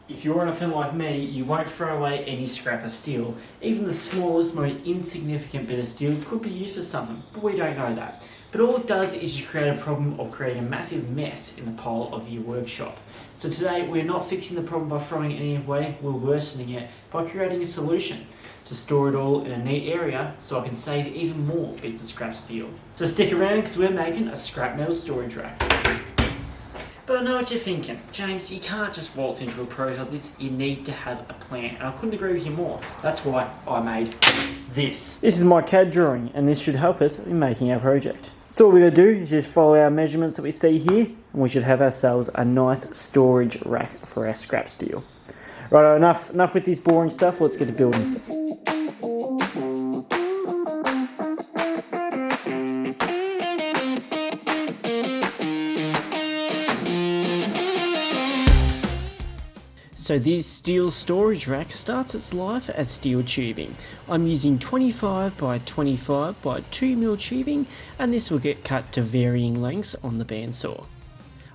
If you're anything like me, you won't throw away any scrap of steel. Even the smallest, most insignificant bit of steel could be used for something, but we don't know that. But all it does is just create a problem of creating a massive mess in the pile of your workshop. So today, we're not fixing the problem by throwing any away, we're worsening it by creating a solution to store it all in a neat area so I can save even more bits of scrap steel. So stick around because we're making a scrap metal storage rack. But I know what you're thinking, James, you can't just waltz into a project like this, you need to have a plan, and I couldn't agree with you more. That's why I made this. This is my CAD drawing, and this should help us in making our project. So all we gotta do is just follow our measurements that we see here, and we should have ourselves a nice storage rack for our scrap steel. Right, enough with this boring stuff, let's get to building. So this steel storage rack starts its life as steel tubing. I'm using 25 by 25 by 2mm tubing, and this will get cut to varying lengths on the bandsaw.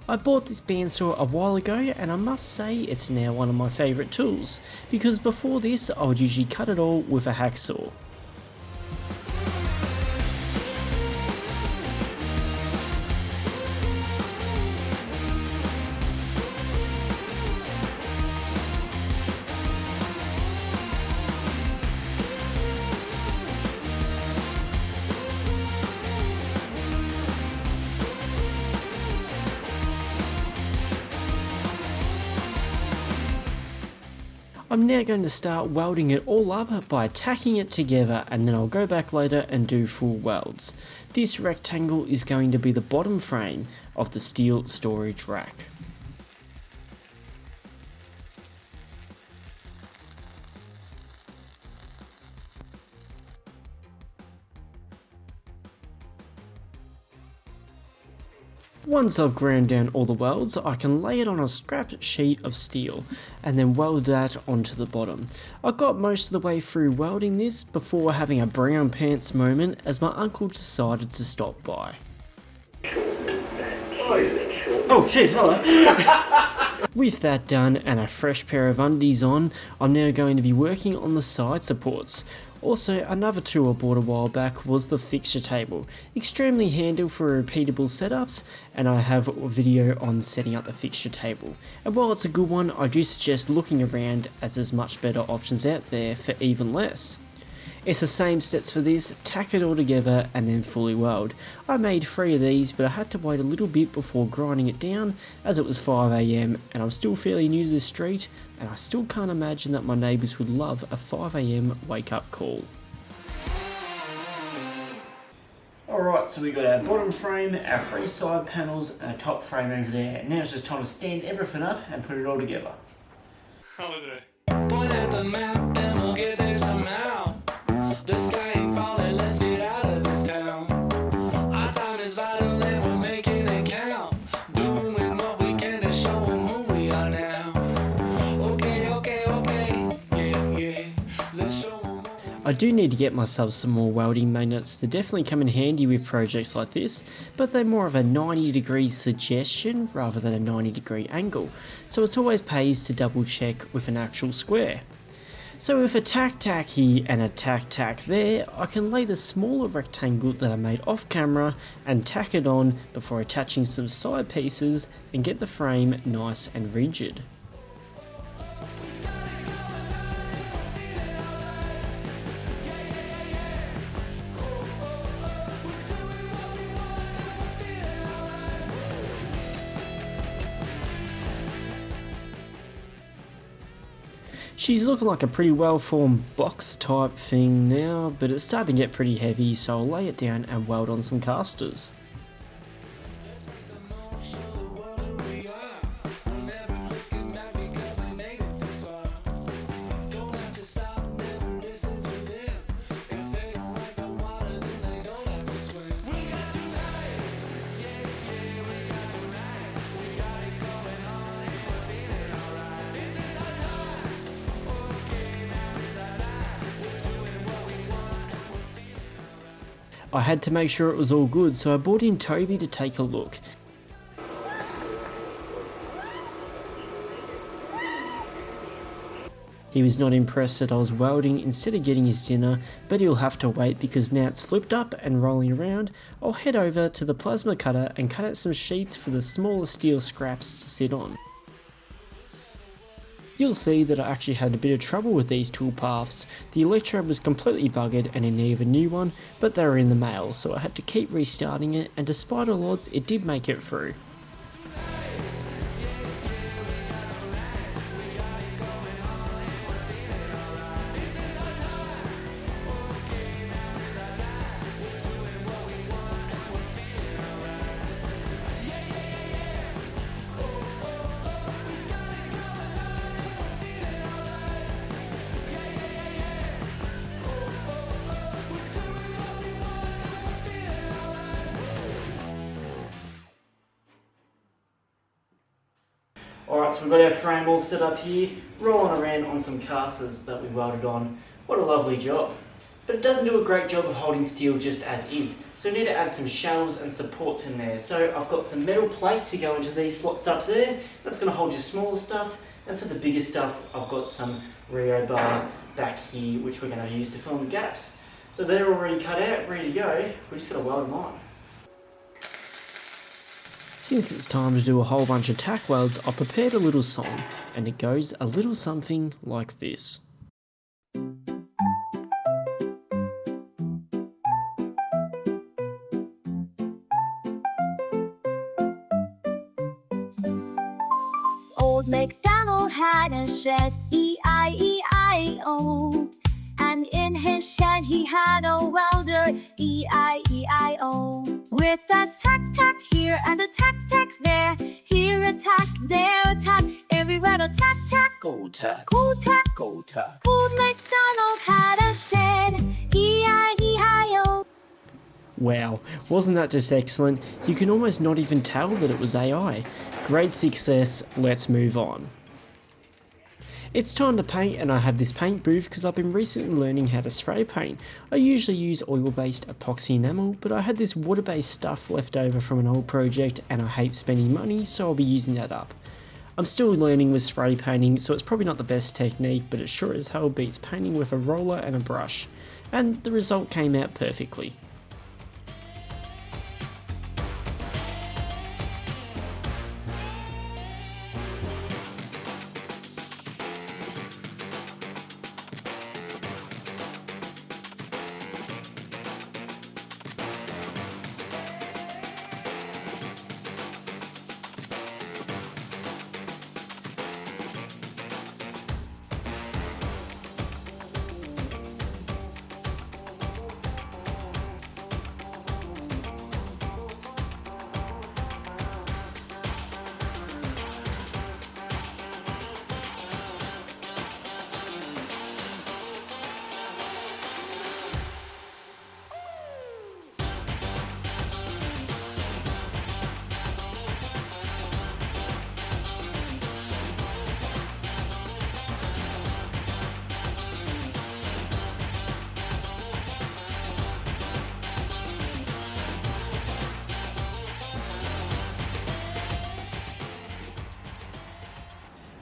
I bought this bandsaw a while ago, and I must say it's now one of my favourite tools, because before this I would usually cut it all with a hacksaw. I'm now going to start welding it all up by tacking it together, and then I'll go back later and do full welds. This rectangle is going to be the bottom frame of the steel storage rack. Once I've ground down all the welds, I can lay it on a scrap sheet of steel and then weld that onto the bottom. I got most of the way through welding this before having a brown pants moment as my uncle decided to stop by. Oh shit, hello. With that done and a fresh pair of undies on, I'm now going to be working on the side supports. Also, another tool I bought a while back was the fixture table. Extremely handy for repeatable setups, and I have a video on setting up the fixture table. And while it's a good one, I do suggest looking around as there's much better options out there for even less. It's the same steps for this, tack it all together and then fully weld. I made 3 of these, but I had to wait a little bit before grinding it down as it was 5 AM and I'm still fairly new to the street, and I still can't imagine that my neighbours would love a 5 AM wake up call. Alright, so we got our bottom frame, our 3 side panels and a top frame over there. Now it's just time to stand everything up and put it all together. How was it? Point at the map and we'll get there somehow. The sky ain't falling, let's get out of this town. Our time is vital and we're making it count. Doing what we can to show them who we are now. Okay, yeah, let's show them. I do need to get myself some more welding magnets. They definitely come in handy with projects like this, but they're more of a 90-degree suggestion rather than a 90-degree angle, so it always pays to double check with an actual square. So with a tack here and a tack there, I can lay the smaller rectangle that I made off camera and tack it on before attaching some side pieces and get the frame nice and rigid. She's looking like a pretty well formed box type thing now, but it's starting to get pretty heavy, so I'll lay it down and weld on some casters. I had to make sure it was all good, so I brought in Toby to take a look. He was not impressed that I was welding instead of getting his dinner, but he'll have to wait because now it's flipped up and rolling around. I'll head over to the plasma cutter and cut out some sheets for the smaller steel scraps to sit on. You'll see that I actually had a bit of trouble with these tool paths. The electrode was completely buggered and in need of a new one, but they were in the mail, so I had to keep restarting it, and despite all odds, it did make it through. Alright, so we've got our frame all set up here, rolling around on some casters that we welded on. What a lovely job. But it doesn't do a great job of holding steel just as is, so we need to add some shelves and supports in there. So I've got some metal plate to go into these slots up there. That's going to hold your smaller stuff, and for the bigger stuff I've got some Rio bar back here which we're going to use to fill in the gaps. So they're already cut out, ready to go, we just got to weld them on. Since it's time to do a whole bunch of tack welds, I prepared a little song, and it goes a little something like this. Old MacDonald had a shed, E-I-E-I-O. And in his shed he had a welder, E-I-E-I-O. With a tack here and a tack there. Here a tack, there a tack, everywhere a tack. Gold tack, Gold tack. gold tack. Old MacDonald had a shed, E-I-E-I-O. Wow, wasn't that just excellent? You can almost not even tell that it was AI. Great success, let's move on. It's time to paint, and I have this paint booth because I've been recently learning how to spray paint. I usually use oil-based epoxy enamel, but I had this water-based stuff left over from an old project and I hate spending money, so I'll be using that up. I'm still learning with spray painting, so it's probably not the best technique, but it sure as hell beats painting with a roller and a brush. And the result came out perfectly.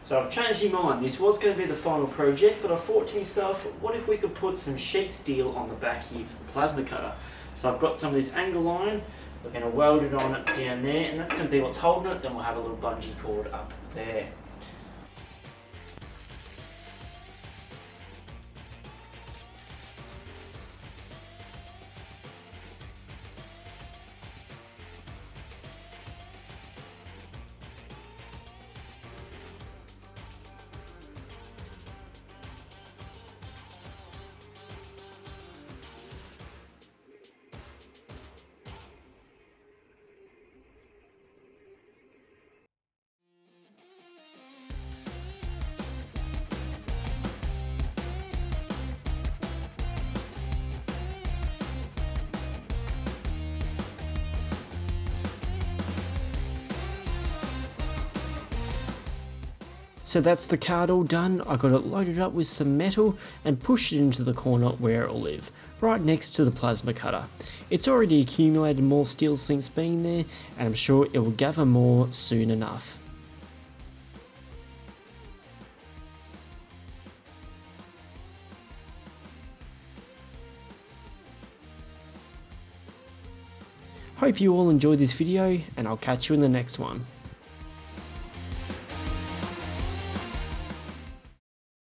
So I've changed my mind. This was going to be the final project, but I thought to myself, what if we could put some sheet steel on the back here for the plasma cutter? So I've got some of this angle iron, we're going to weld it on it down there, and that's going to be what's holding it. Then we'll have a little bungee cord up there. So that's the card all done. I got it loaded up with some metal and pushed it into the corner where it will live, right next to the plasma cutter. It's already accumulated more steel since being there, and I'm sure it will gather more soon enough. Hope you all enjoyed this video, and I'll catch you in the next one.